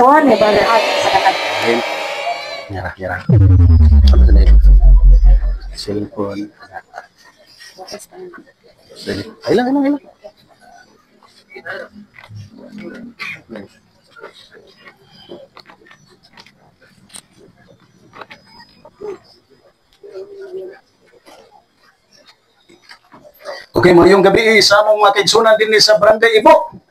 Kuha ni Brother Art sa katag. Ayun. Nyara. Ano sa nila? Cellphone. Ay lang. Okay, mayong gabi sa among mga kaigsunan din sa Barangay Ibo.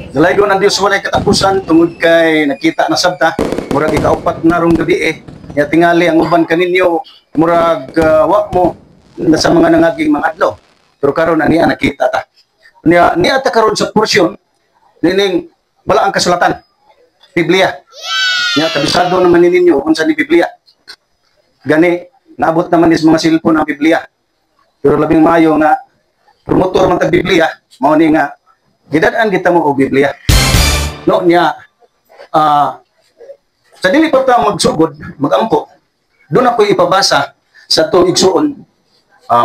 Dalaygo ng Diyos walay katapusan tungod kay nakita na sabta. Murag ikaupat na rong gabi Ya tingali ang uban kaninyo murag wa mo na sa mga nangaging mga adlaw. Pero karon ani nakita ta. Niya ta karon sa porsyon nining wala ang kasulatan. Biblia. Niya kabisado naman ninyo unsa ni Biblia. Gani naabot naman is mga cellphone ang Biblia. Pero labing mayo nga promotor man tag Biblia mao ni nga gidad-an kita mo og Biblia. No niya sa dili pa ta magsugod, magampo. Doon ako ipabasa sa itong igsuon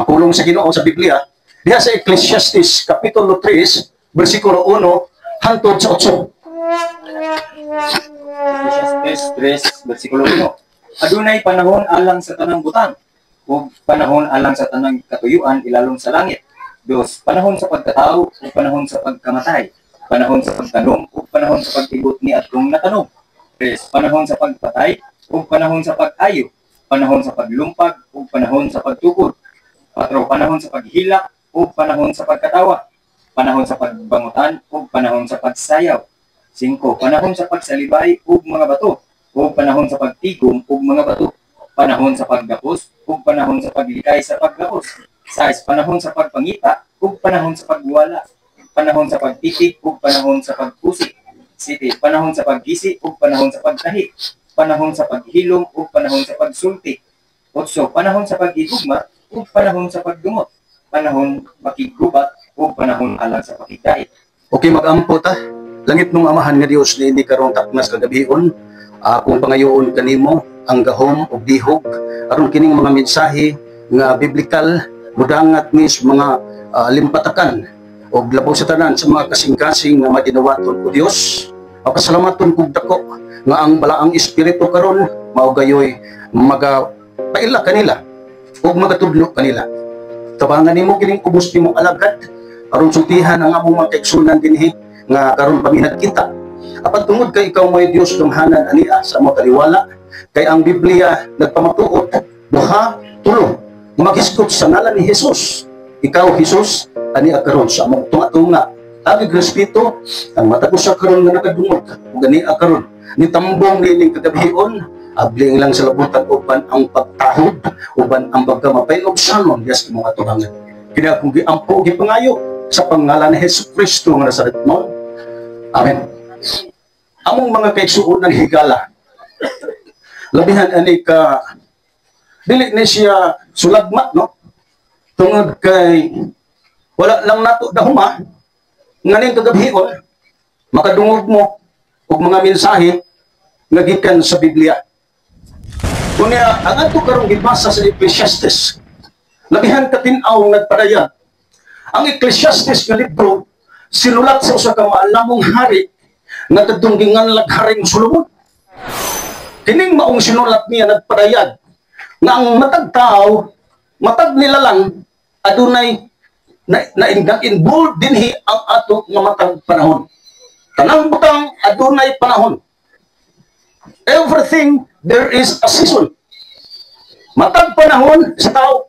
pulong sa Ginoo sa Biblia diha sa Ecclesiastes kapitulo 3 bersikulo 1 hangtod sa 8. Ecclesiastes 3 bersikulo 1. Adunay panahon alang sa tanang butang, ug panahon alang sa tanang katuyuan ilalom sa langit. 2. Panahon sa pagkatao ug panahon sa pagkamatay. Panahon sa pagtanom ug panahon sa pag-ibot ni atong natanom. 3. Panahon sa pagpatay ug panahon sa pag-ayo. Panahon sa paglumpag ug panahon sa pagtukod. 4. Panahon sa paghilak ug panahon sa pagkatawa. Panahon sa pagbangutan ug panahon sa pagsayaw. 5. Panahon sa pagsalibay ug mga bato ug panahon sa pagtigom ug mga bato. Panahon sa paggapos ug panahon sa paglikay sa paggapos. 6. Panahon sa pagpangita ug panahon sa pagwala. Panahon sa pagtitik ug panahon sa pagpusik. 7. Panahon sa paggisi ug panahon sa pagtahi. Panahon sa paghilom ug panahon sa pagsulti. 8. Panahon sa paghigugma ug panahon sa pagdumot. Panahon makigubat ug panahon alang sa pakigdait. Okay, magampo ta. Langit nung amahan nga Dios ni hindi karon taknas kagabion. Akong pangayoon kanimo ang gahom ug dihog aron kining mga mensahe nga biblikal mudangat ni mga limpatakan o labaw sa tanan sa mga kasing-kasing nga maginawaton ko Dios. Papasalamaton kog dako nga ang balaang espiritu karon mao gayoy magapaila kanila ug magatudlo kanila. Tabangan nimo kining ubos nimong alagad aron sultihan ang among mga kaigsunan dinhi nga karon paminad kita. Apan tungod kay ikaw mo'y Dios tunghanan ania sa among taliwala kay ang Biblia nagpamatuod duha tulo maghisgot sa ngalan ni Jesus. Ikaw, Jesus, ani karon sa among tunga-tunga. Agi respeto ang matagos sa karon nga nakadungog ug ani karon ni tambong nining kagabion abling lang sa labutan uban ang pagtahod uban ang pagkamapay og salmon yes mga tubangan. Kini akong giampo gipangayo sa pangalan ni Hesukristo nga nasa mo. Amen. Among mga kaigsuon ng higala labihan ani ka dili ni siya sulagmat no tungod kay wala lang nato dahuma nganing kagabion makadungog mo og mga mensahe nga gikan sa Biblia. Kunya ang ato karong gibasa sa Ecclesiastes labihan ka tin-aw nagpadayag ang Ecclesiastes nga libro sinulat sa usa ka maalamong hari nga kadtong ginganlag Haring Solomon. Kining maong sinulat niya nagpadayag nga ang matag tao, matag nila lang, adunay na-involved dinhi ang ato nga matag panahon. Tanang butang adunay panahon. Everything there is a season. Matag panahon sa tao.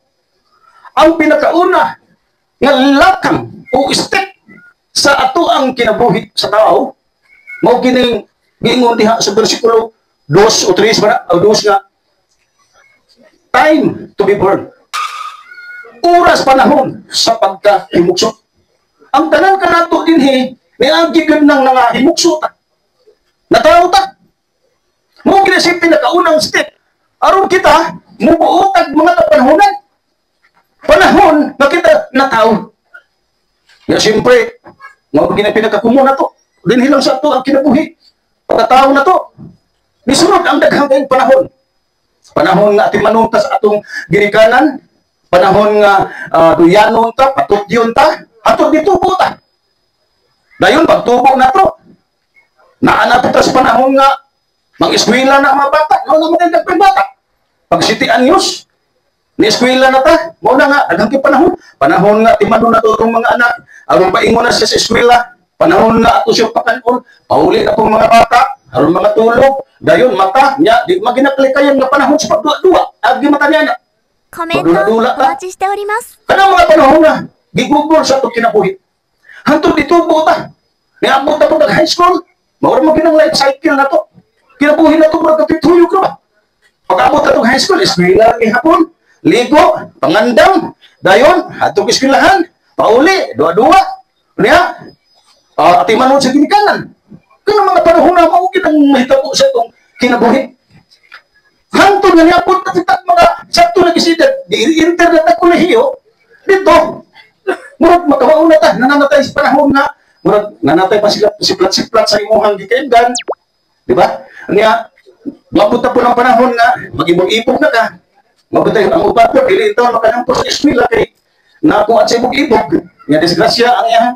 Ang pinakauna nga lakang o step sa ato ang kinabuhi sa tao, mao kining giingon diha sa bersikulo 2 o 3 ba o 2 nga time to be born. Oras panahon sa pagkahimugso. Ang tanan kanato dinhi may agigan nang nangahimugso ta. Natawo ta. Mo gina si pinakaunang step aron kita mubuotag mga kapanahonan. Panahon nga kita natawo. Ya siyempre, mo gina pinakakumo na to. Dinhi lang sa ato ang kinabuhi. Pagkatao na to. Nisunod ang daghang kayong panahon. Panahon nga ating manunta sa atong ginikanan, panahon nga duyanon ta, patutyon ta, atong ditubo ta. Dayon pagtubo na to, Naanapit sa panahon nga, mag-eskwela na ang mga bata, wala man ang dagpay bata. Pag City Anyos, ni-eskwela na ta, muna nga, naghangkip panahon nga, timano na to itong mga anak, aron paingon na siya sa eskwela, panahon nga ato siya pakanon, pauli na itong mga bata, aron mga tulog, dayon mata, niya, di maginaklikayan nga panahon sa pagdua-dua, agi mata niya na. コメントお待ちしております。 Kanang mga panahon nga, gigugol sa itong kinabuhi. Hantod ditubo ta, niabot na po high school, maura mo ginang life cycle na to. Kinabuhi na to, mga kapituyog ka ba? Pag-abot na itong high school, eskwela ng hapon, ligo, pangandam, dayon, atong eskwelahan, pauli, dua-dua, niya, atimanon sa ginikanan. Kanang mga panahon na maugin ang mahitabo sa itong kinabuhi. Hantod nga niabot na titak mga sakto na kisidad, di internet na kolehiyo, dito, murag makawaon na ta, nananatay sa panahon na, murag nanatay pa sila siplat-siplat sa imuhang gikaindan, di ba? Niya, mapunta po ng panahon na mag-ibog-ibog na ka, mapunta yung ang ubat po, pili ito, makanampos sa eskwela kay nakuha sa ibog-ibog, niya disgrasya ang iyang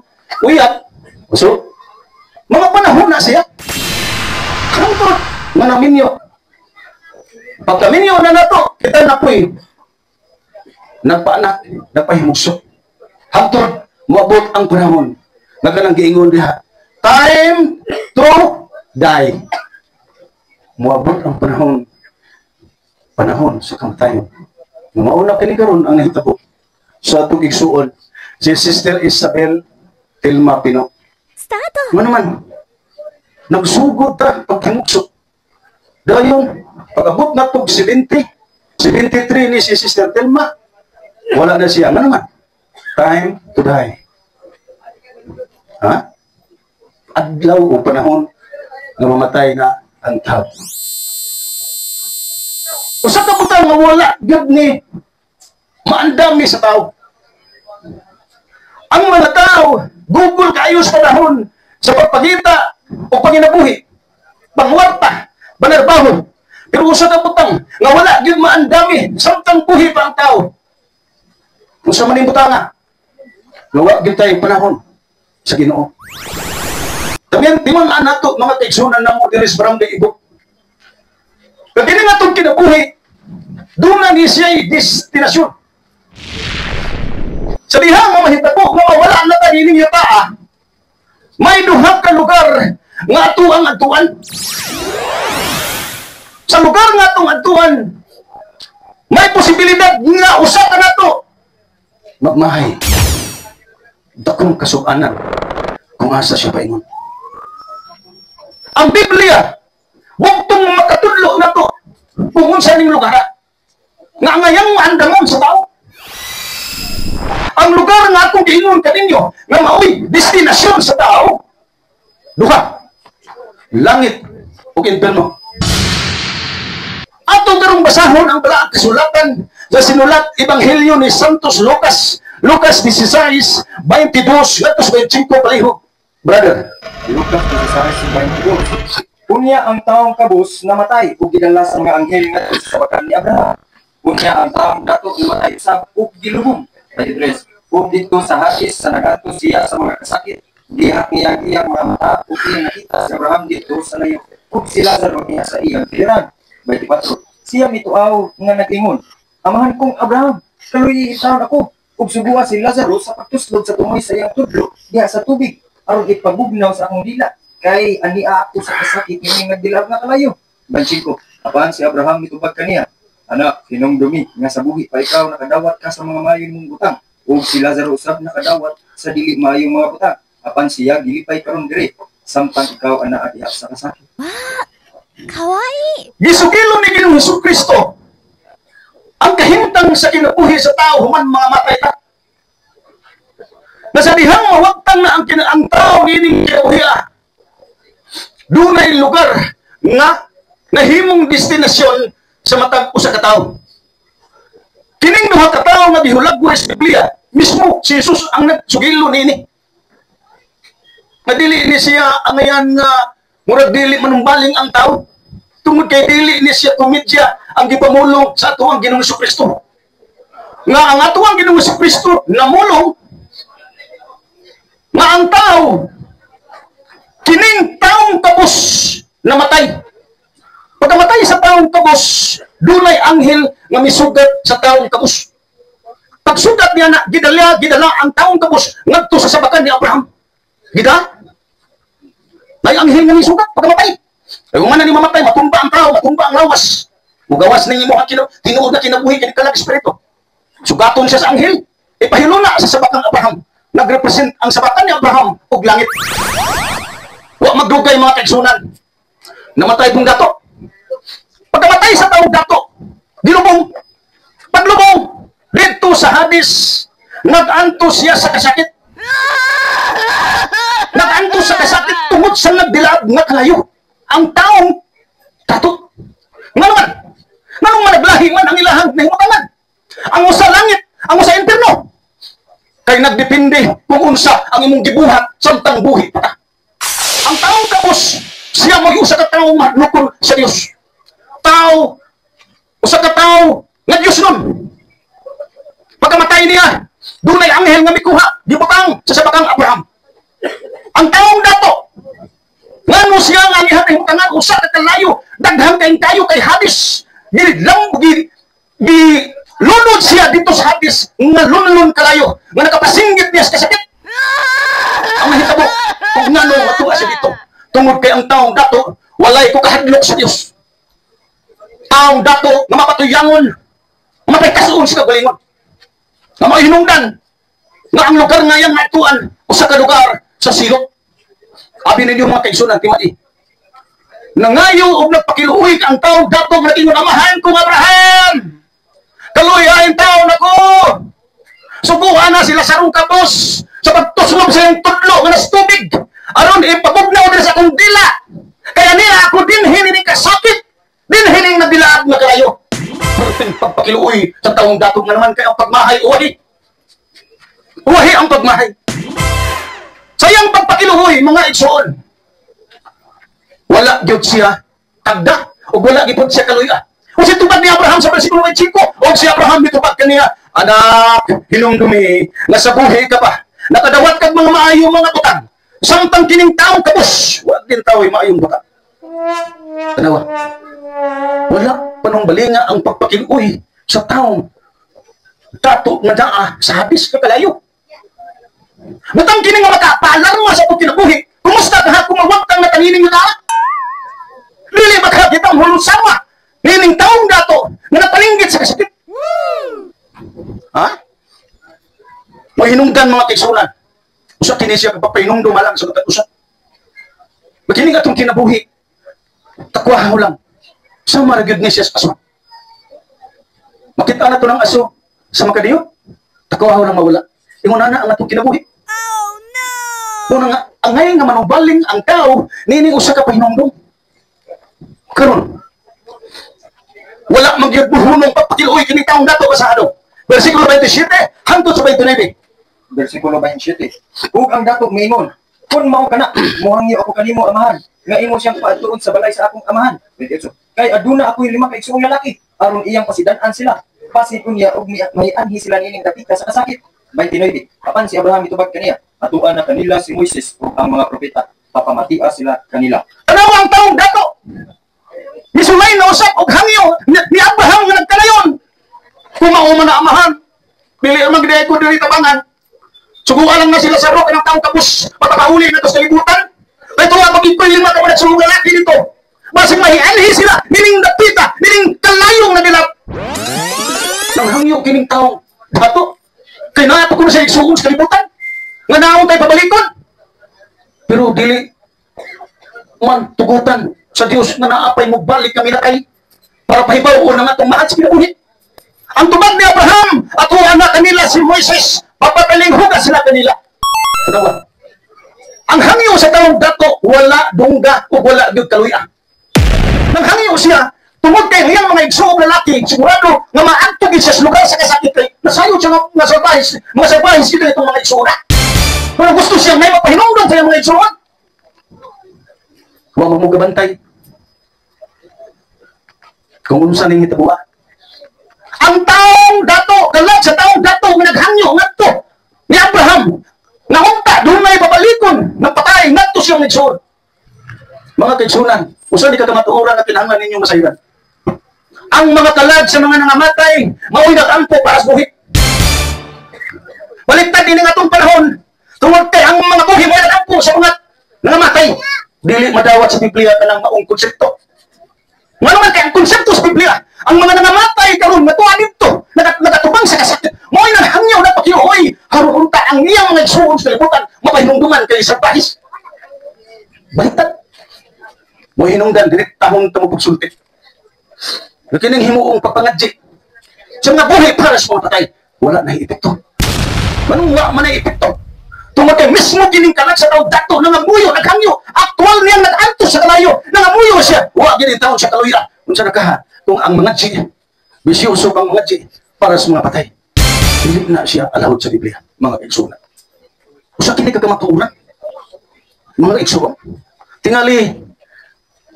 uyat. So, mga panahon na siya, hantod, manaminyo. Pagkaminyo na nato, kita na po'y nagpaanak, nagpahimugso. Hantod, maabot ang panahon. Nagkanang giingon diha. Time to die. Maabot ang panahon. Panahon sa kamatayon. Mauna kini karon ang nahitabo sa atong igsuon. Si Sister Isabel Tilma Pino. スタート。 Ano naman? Nagsugod ta pagkimugso. Dayon, pag-abot na itong 73 ni si Sister Telma, wala na siya. Ano naman? Time to die. Ha? Adlaw o panahon na mamatay na ang tao. O sa kabutang mawala, gab ni maandami sa tao. Ang mga tao, gugol kayo sa panahon sa pagpagita o panginabuhi. Pangwarta, banarbaho. Pero usa ka butang nga wala gyud maandami samtang buhi pa ang tao. Usa man ning butanga. Nga wa gyud tay panahon sa Ginoo. Tabian timon anato mga kaigsunan namo diri sa barangay Ibok. Kag kini nga tong kinabuhi, duna ni siya destinasyon. Sa diha nga mahitabo nga wala na ta nining yutaa. May duha ka lugar nga ato ang atuan. Sa lugar nga itong adtuan, may posibilidad nga usa ka na ito. Magmahay. Dakong kasuganan kung asa siya paingon. Ang Biblia, huwag itong makatudlo na ito kung unsa ning lugar. Nga ngayang maandamon sa tao. Ang lugar nga akong giingon kaninyo nga maoy destinasyon sa tao. Duha, langit o inferno. Ato karong basahon ang balaang kasulatan sa sinulat Ebanghelyo ni Santos Lucas, Lucas 16, 22, Lucas 25 palihog. Brother. Lucas 16:22. Unya ang taong kabus namatay ug gidalas ang mga anghel ngadto sa bakan ni Abraham. Unya ang taong dato namatay sa ug gilubong. 23. Ug dito sa hasis sa nagadto siya sa mga kasakit. Diha iyang mga mata ug nakita si Abraham dito sa layo. Ug si Lazaro niya sa iyang kaliran. 24. Siya mituaw nga nag-ingon, amahan kong Abraham, kaluy itaon ako, ug suguha si Lazaro sa pagtuslog sa tumoy sa iyang tudlo diha sa tubig, aron ipabugnaw sa akong dila, kay ania ako sa kasakit nga nagdilag na kalayo. 25. Apahan si Abraham mitubag kaniya, anak, hinumdumi nga sa buhi pa ikaw nakadawat ka sa mga maayong mong butang, ug si Lazaro usab nakadawat sa dili maayong mga butang, apan siya gilipay karon diri, samtang ikaw ana diha sa kasakit. かわいい。 Gisukilon ni Ginoong Hesukristo ang kahimtang sa kinabuhi sa tao human mga matay ta. Nasabihang mawagtang na ang tao gining kinabuhi. Dunay lugar nga nahimong destinasyon sa matag usa ka tawo. Kining duha ka tawo nga gihulagwa sa Biblia, mismo si Jesus ang nagsugilo nini. Madili ni siya ang ayan nga murag dili manumbaling ang tao. Tungod kay dili ni siya komedya ang gipamulong sa ato ang Ginoong Hesukristo. Nga ang ato ang Ginoong Hesukristo namulong nga ang tao kining taong kabus namatay. Pagkamatay sa taong kabus, dunay anghel nga misugat sa taong kabus. Pagsugat niya na, gidala ang taong kabus ngadto sa sabakan ni Abraham. Gida? May anghel nga misugat pagkamatay. Ay kung man ni mamatay, matumba ang tao, matumba ang lawas. Mugawas na yung mga tinuod na kinabuhi kini kalag espiritu. Sugaton siya sa anghel. Ipahilo na sa sabakang Abraham. Nagrepresent ang sabakan ni Abraham og langit. Wa magdugay mga kaigsunan. Namatay pong dato. Pagkamatay sa taong dato, dilubong. Paglubong, dito sa Hades, nag-anto siya sa kasakit. Nag-anto sa kasakit tungod sa nagdilaad nga kalayo. Ang taong dato. Nga naman, nanong managlahi man ang ilahang nahimutangan. Ang usa langit, ang usa interno. Kay nagdepende kung unsa ang imong gibuhat samtang buhi pa. Ang taong kabus, siya mo usa ka taong mahlukon sa Dios. Tao, usa ka tao nga Dios nun. Pagkamatay niya, dunay anghel nga mikuha, gibutang sa sabakang Abraham. Ang taong dato, ngano siya nga gihating-tangan usa ka kalayo, daghang kayo kay Hades. Lunod siya dito sa Hades, nga lunlun kalayo, nga nakapasinggit niya sa kasakit. Ang mahitabo, kung ngano matuwa siya dito, tungod kay ang taong dato, walay ko kahadlok sa Dios. Taong dato, nga mapatuyangon, matay kasuon sa kagalingon, nga mahinungdan, nga ang lugar nga yang natuan, o sa kalugar, sa silot. Abi ninyo mga kaigsunan, timadi. Nangayo o nagpakiluoy ang taong dato, nga ingon, amahan kong Abraham! Kaluyahin taon ako! Subuhan na sila sa kabos sa pagtuslob sa iyong tudlo nga nas tubig. Aron ipabugnaw din sa akong dila. Kaya nila ako din hinining kasakit. Din hining nadilaad nga kalayo. Perting pagpakiluoy sa taong datog nga naman kay ang pagmahay uwahi. Uwahi ang pagmahay. Sayang pagpakiluoy mga igsoon. Wala gyud siya tagda o wala gipod siya kaluya. O si tubad ni Abraham sa versikulo 5, o si Abraham mitubad kaniya, anak, hinumdumi, nasa buhay ka pa, nakadawat kag mga maayong mga butang, samtang kining taong kabus, wag din tao'y maayong butang. Tanawa, wala panong balinga ang pagpakiluoy sa taong dato nga daa sa Hades kakalayo. Matang kining nga mata, paalarma sa kong kinabuhi, kumusta ka ha kung mawagtang na tangining nga daa? Lili makakita ang hulong sama, nining taong dato nga napalinggit sa kasakit. Ha? Mahinungdan mga kaigsunan. Usa kini siya papahinungdo malang sa usa. Makining atong kinabuhi. Takwa mo lang. Sa maragid ni siya sa aso. Makita na to ng aso sa makadiyo. Takwa mo lang mawala. Ingon na ang atong kinabuhi. Oh no! Kung nga, ang ngayon nga manubaling ang tao, nining usa ka pahinungdong. Karon, wala magyud buhunong pagpakiluoy kini taong dato kasado. Versikulo 27 hangtod sa 29. Versikulo 27. Ug ang dato miingon, kun mao kana, mohangyo ako kanimo amahan, nga imo siyang paadtuon sa balay sa akong amahan. 28. Kay aduna ako'y 5 ka igsoong lalaki, aron iyang pasidan-an sila. Pasikon niya og may anhi sila nining dapita sa kasakit. 29. Apan si Abraham mitubag kaniya, atuan na kanila si Moises ug ang mga propeta, papamatia sila kanila. Tanaw ang taong dato. Misulay na usap og hangyo ni Abraham nga nagkalayon. Kung mauman na amahan, pili ang magdaya ko dili tabangan. Suguan lang na sila sa rock ng taong kapus, patakauli na to sa libutan. Ito nga mag-ipay 5 ka managsulong lalaki dito. Basing mahianhi sila, nining dapita, nining kalayong na nila. Nang hangyo kining taong dato, kay nato ko na sa igsuon sa libutan. Nga naon tayo pabalikon. Pero dili man tugutan sa Dios na naapay mo balik kami na kay para pahibaw o na itong mahal sa kinabuhi. Ang tubag ni Abraham at na kanila si Moises, papataling hugas sila kanila. Kanawa, ang hangyo sa taong dato, wala dungga o wala gyud kaluya. Nang hangyo siya, tungod kay hiyang mga igsoong lalaki, sigurado nga maantog siya sa lugar sa kasakit kay nasayod siya mga surprise sila itong mga igsoong. Pero gusto siya may mapahinungdan sa mga igsoong. Huwag mo gabantay. Kung unsa ning hitabuha. Ang taong dato, kalag sa taong dato nga naghangyo ngadto ni Abraham. Nga unta dunay babalikon ng patay ngadto siyang igsoon. Mga kaigsunan, usa di kagamatuoran na kinahanglan ninyo masayran. Ang mga kalad sa mga nangamatay, mao'y nagampo para sa buhit. Baliktad din ng atong panahon, tungod kay ang mga buhi mo'y nagampo sa mga nangamatay. Dili madawat sa Biblia ka ng maong konsepto. Nga naman kay ang konsepto sa Biblia, ang mga nangamatay karon matuwa dito, nagatubang sa kasakit, mo'y nanghangyaw na pakiuhoy, harunta ang iyang mga igsuon sa kalibutan, mapahinungduman kay sa bahis. Baliktad. Mo hinungdan direktahon ta mo pagsulti. Kining himuong papangadji sa mga buhi para sa mga patay, wala na epekto. Manung wa man na epekto. Tungod kay mismo kining kalag sa tao dato nangamuyo naghangyo, aktual niyang nagantos sa kalayo, nangamuyo siya. Wa gid taon sa kaloya. Unsa nakaha? Kung ang mga ji bisyoso kang mga ji para sa mga patay. Dili na siya alawod sa Biblia, mga igsoon. Usa kini kagamatuoran. Mga igsoon. Tingali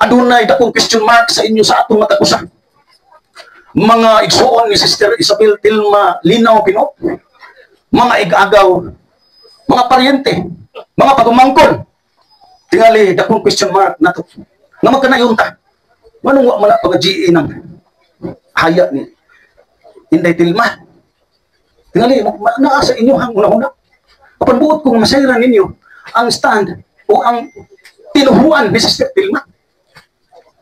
adunay dakong question mark sa inyo sa atong matakusa. Mga igsuon ni Sister Isabel Tilma Linaw Pino, mga igagaw, mga paryente, mga pagumangkon. Tingali dakong question mark nato. Nga magkanayon ta. Manong wa mala pag-GE ng haya ni Inday Tilma. Tingali naa sa inyo hang una-una. Apan buot kung masayran ninyo ang stand o ang tinuhuan ni Sister Tilma.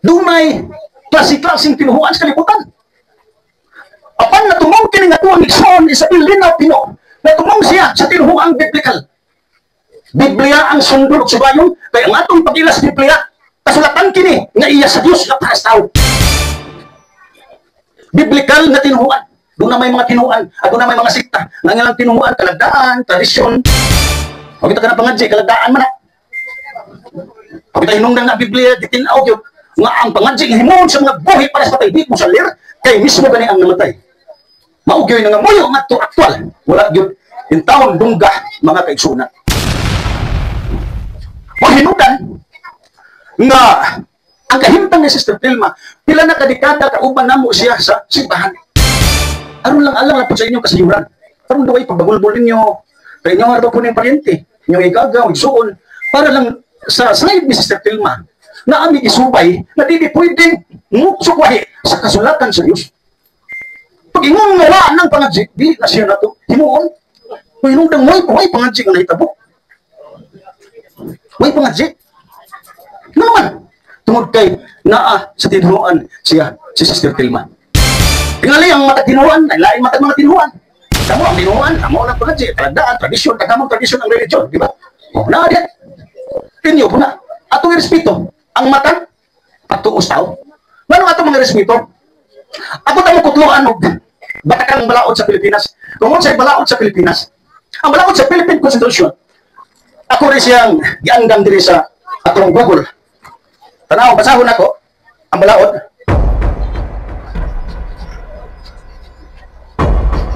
Dunay klase-klaseng tinuhuan sa kalibutan. Apan natumong kini nga tuwang igsoon Isabel Linaw Pino, natumong siya sa tinuhuang biblikal. Biblia ang sundot subayon, kaya ang atong pagilas Biblia, kasulatan kini nga iya sa Dios nga para sa tao. Biblikal na tinuhuan. Doon na may mga tinuhuan, at doon na may mga sikta. Nga nga lang tinuhuan, kalagdaan, tradisyon. O kita ka na pangadji, kalagdaan man na. O kita hinungdan nga Biblia, ditinaw yun. Nga ang pangadji himon sa mga buhi para sa patay di mo salir kay mismo gani ang namatay maugyoy nga muyo nga to aktual wala gyud in taon dungga mga kaigsunan mahinudan nga ang kahimtang ni Sister Tilma pila na kadekada kauban namo siya sa simbahan aron lang alang po sa inyong kasayuran aron duway pagbagulbol ninyo kay inyo nga po ning paryente inyo igagaw igsuon para lang sa slide ni Sister Tilma na aming isubay na di pwedeng mutsukwahi sa kasulatan sa Diyos. Pag ingong nawaan ng pangadji, di na siya na ito. Hinuon. May hinungdang may pangadji nga nahitabo. May pangadji. Ano naman? Tungod kay naa sa tinuhuan siya, si Sister Tilma. Tingali ang matatinuhuan, ay laing matag mga tinuhuan. Kamu ang tinuhuan, kamu ang pangadji, taladaan, tradisyon, kagamang tradisyon ang religion, di ba? O, naa din. Tinyo po na. Atong respeto. Ang matang patuos tao. Ano ato mga respeto? Ako tamo kutluan og batakang balaod sa Pilipinas. Kung unsay balaod sa Pilipinas, ang balaod sa Philippine Constitution, ako rin siyang gianggam diri sa atong Google. Tanaw, basahon ako ang balaod.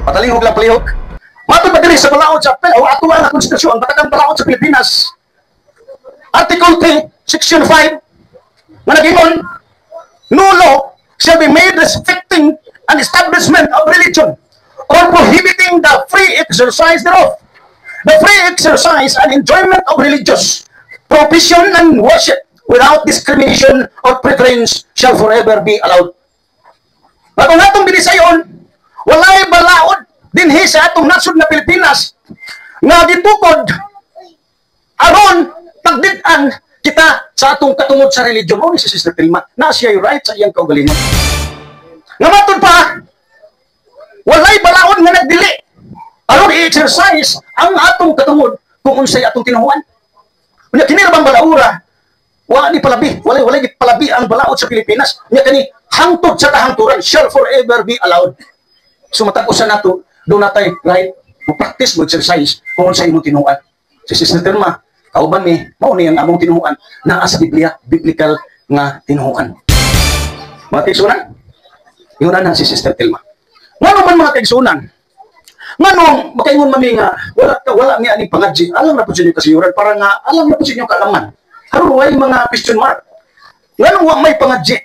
Patalihog lang palihog. Matod ba diri sa balaod sa ato ang konstitusyon, batakang balaod sa Pilipinas. Article 3, Section 5, Managingon, no law shall be made respecting an establishment of religion or prohibiting the free exercise thereof. The free exercise and enjoyment of religious profession and worship without discrimination or preference shall forever be allowed. At ang atong binisayon, walay balaod dinhi sa atong nasod na Pilipinas nga gitukod aron pagdid-an kita sa atong katungod sa religion mo ni si Sister Tilma na siya yung right sa iyang kaugalingon. Nga matod pa, walay balaod nga nagdili aron i-exercise ang atong katungod kung unsay atong tinuhuan. Unya kini bang balaura, wala ni palabi, walay palabi ang balaod sa Pilipinas. Unya kani hangtod sa kahangturan shall forever be allowed. So matag-usa nato, do natay right mo practice mo exercise kung unsay imong tinuhuan. Si Sister Tilma kauban ni mao ni ang among tinuhuan naa sa Biblia, biblical nga tinuhuan. Mga kaigsunan, ingon na si Sister Tilma. Ngano man mga kaigsunan? Nganong makaingon mami nga wala ni ani pangadji, alam na pud sinyo kasayuran para nga alam na pud sinyo kaalaman. Aron way mga question mark. Nganong wa may pangadji?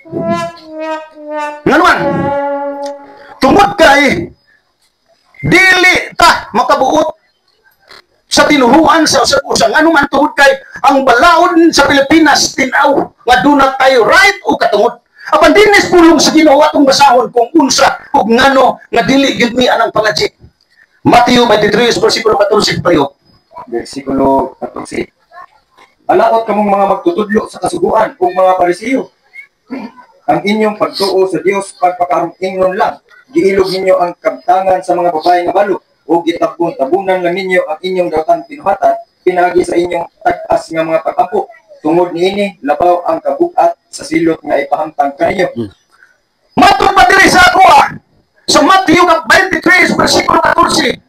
Ngano man? Tungod kay dili ta makabuot sa tinuhuan sa usag-usang ano man tungod kay ang balaod sa Pilipinas tinaw nga dunat tayo right o katungod. Apan dinis pulong sa Ginoo atong basahon kung unsa ug ngano nga dili gyud mi anang pangadji. Mateo 23 bersikulo 14 payo. Versikulo 14. Alaot kamong mga magtutudlo sa kasuguan ug mga Parisiyo. Ang inyong pagtuo sa Dios pagpakaron lang. Giilog ninyo ang kabtangan sa mga babae nga balo o gitabon-tabunan lang ninyo ang inyong daotang pinuhatan pinagi sa inyong tag-as nga mga patampo. Tungod niini labaw ang kabugat sa silot nga ipahamtang kaninyo. Matod pa diri sa ako sa Mateo 23 bersikulo 14.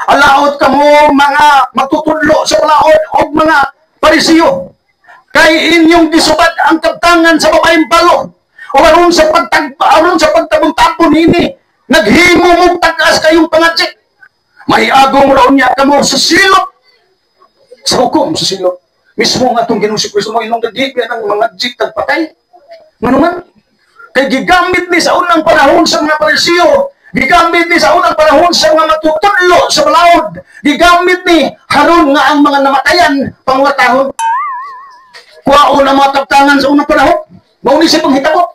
Alaot kamo mga magtutudlo sa balaod o mga Parisiyo. Kay inyong gisubad ang kabtangan sa babaeng balo. O aron sa pagtabong-tapon ini, naghimo mong tag-as kayong pangadji. May agong raon niya kamo sa silot. Sa hukom, sa silot. Mismo nga itong Ginoong Kristo mo, inong nagigyan ng mga jik tagpatay. Manuman, kay gigamit ni sa unang panahon sa mga Parisiyo, gigamit ni sa unang panahon sa mga matutudlo sa balaod, gigamit ni haron nga ang mga namatayan pangwatahon. Kuwao na mga kabtangan sa unang panahon, mauni si panghitabo.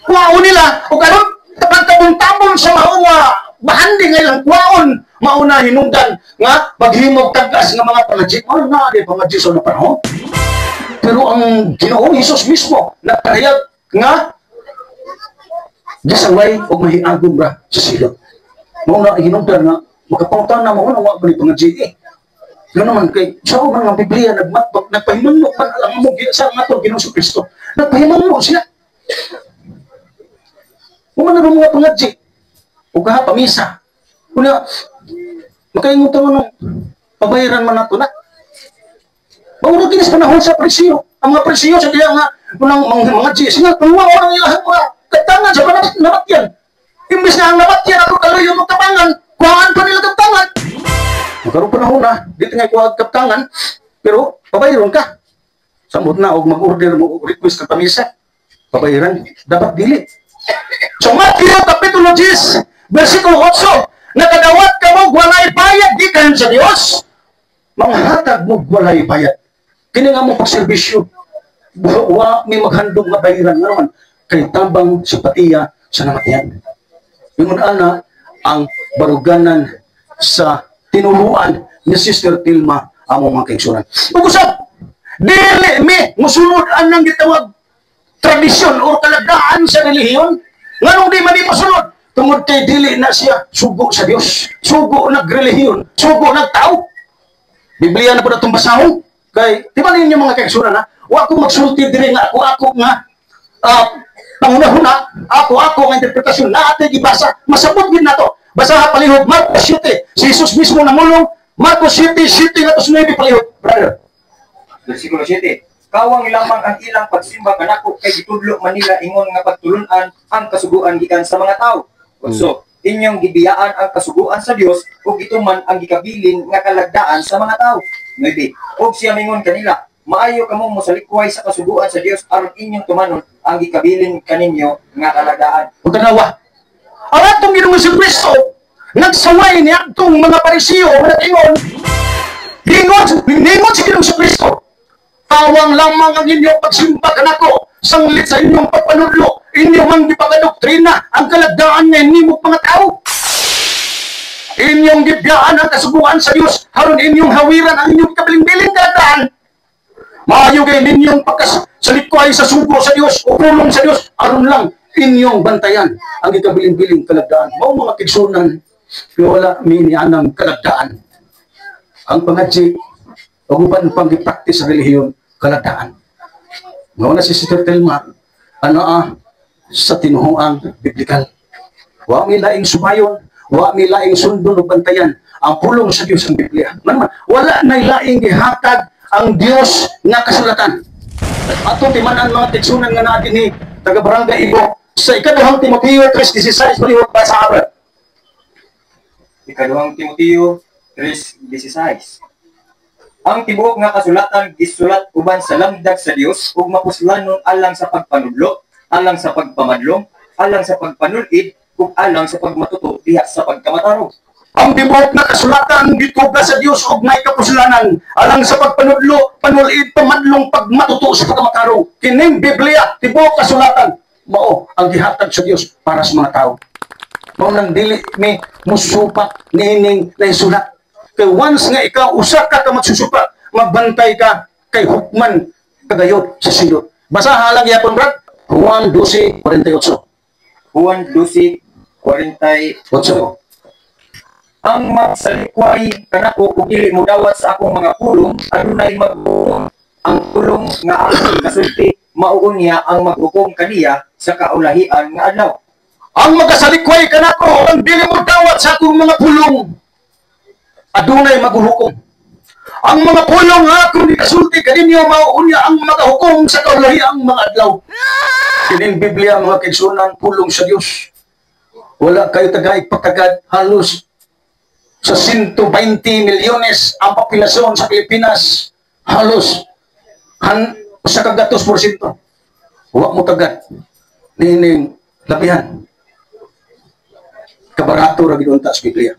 Kuwao nila, o karon tabang-tabong sa mga bahandi ngayon, kuwaon, mauna hinungdan nga maghimog tag-as nga mga pangadji. Ano na di pangadji sa unang panahon? Pero ang Ginoong Hesus mismo nagpahayag nga gisaway o mahiagom ra sa silot. Mauna hinungdan nga makapunta na mauna wa bali pangadji eh. Gano man kay sa mga Biblia nagpahimanok man ang mo sa ato Ginoong Kristo. Nagpahimanok siya. Umana ro mga pangadji o kaha pamisa. Kuna makaingon ta ng pabayaran man nato na. Mauna kinis panahon sa Parisiyo. Ang mga Parisiyo sa diya nga unang mga Diyos nga tuwa orang ilahan mo katangan sa namatyan. Imbis na ang namatyan ako kaluyo mo tabangan, kuhaan pa nila katangan. Magkaroon panahon na, dito nga kuhaan katangan, pero pabayaran ka. Samot na o mag-order mo request ka pamisa. Pabayaran, dapat dili. So Mateo Kapitulo 10, versikulo 8, nakadawat ka mo walay bayad di kayo sa Diyos. Manghatag mo walay bayad. Kini nga mo pagserbisyo. Wa may maghandong nga bayaran nga naman kay tabang simpatiya sa namatyan. Yung ana ang baruganan sa tinuluan ni Sister Tilma among mga kaigsunan. Ug-usab, dili mi musunod anang gitawag tradisyon o kalagdaan sa relihiyon. Nganong di man di masunod? Tungod kay dili na siya sugo sa Dios, sugo nagrelihiyon, sugo nagtao. Biblia na po na itong basahon. Kay, di ba ninyo mga kaigsunan ha? Wa ko magsulti diri nga ako nga pangunahuna, ako nga interpretasyon na ating ibasa. Masabot din na to. Basaha palihog Marcos 7. Si Jesus mismo namulong Marcos 7 nga to 9 palihog. Brother. Versikulo 7. Kawang lamang ang ilang pagsimba kanako kay gitudlo Manila ingon nga pagtulunan ang kasuguan gikan sa mga tao. So, inyong gibiyaan ang kasuguan sa Dios ug ituman ang gikabilin nga kalagdaan sa mga tao. 9. Og siya mingon kanila, maayo kamo mosalikway sa kasuguan sa Dios aron inyong tumanon ang gikabilin kaninyo nga kalagdaan. Ug tanawa. Ang atong Ginoong Kristo nagsaway ni atong mga Parisiyo nga ingon, Hingon si Ginoong Kristo. Tawang lamang ang inyong pagsimba kanako, sanglit sa inyong pagpanudlo, inyong mang gipagadoktrina ang kalagdaan nga nimo mga tao. Inyong gibiyaan ang kasubuan sa Dios, haron inyong hawiran ang inyong kabiling-biling kalagdaan. Maayo kay ninyong pagkasalikway sa sugo sa Dios o pulong sa Dios, aron lang inyong bantayan ang ikabiling-biling kalagdaan. Mao mga kigsunan, pero wala minianang kalagdaan. Ang pangadji, uban pang gipraktis sa relihiyon, kalagdaan. Ngayon na si Sister Telma, sa tinuhuang biblikal. Wa mi laing sumayon, wa mi laing sundon o bantayan ang pulong sa Dios ang Biblia. Wala na laing gihatag ang Dios nga kasulatan. Ato timanan mga tiksunan nga natin ni taga Barangay Ibo sa ikaduhang Timoteo 3:16 palihog pa sa abad. Ikaduhang Timoteo 3:16. Ang tibuok nga kasulatan gisulat uban sa lamdag sa Dios ug mapuslanon alang sa pagpanudlo, alang sa pagpamadlong, alang sa pagpanulid ug alang sa pagmatuto diha sa pagkamataro. Ang bibok na kasulatan gituga sa Dios og may kapuslanan alang sa pagpanudlo, panulid, pamadlong pagmatuto sa pagkamakaro. Kining Biblia tibok kasulatan mao ang gihatag sa Dios para sa mga tao. Mao nang dili mi musupak nining naisulat. Kay once nga ikaw usa ka magsusupak, magbantay ka kay hukman kagayot sa silot. Basaha lang yapon brad. Juan 12:48. Juan 12:48. Ang magsalikway kanako ug dili mo dawat sa akong mga pulong adunay maghukom. Ang pulong nga akong kasulti mao niya ang maghukom kaniya sa kaulahian nga adlaw. Ang magasalikway kanako ang dili mo dawat sa akong mga pulong adunay maghukom. Ang mga pulong nga akong gikasulti kaninyo mao niya ang magahukom sa kaulahiang mga adlaw. Kining Biblia mga kaigsunan pulong sa Dios. Wala kayo tagaig pagkagad halos sa 120 milyones ang populasyon sa Pilipinas, halos sa kagatos porsyento. Huwag mo tagad. Nining labihan. Kabarato ra gidunta sa Biblia.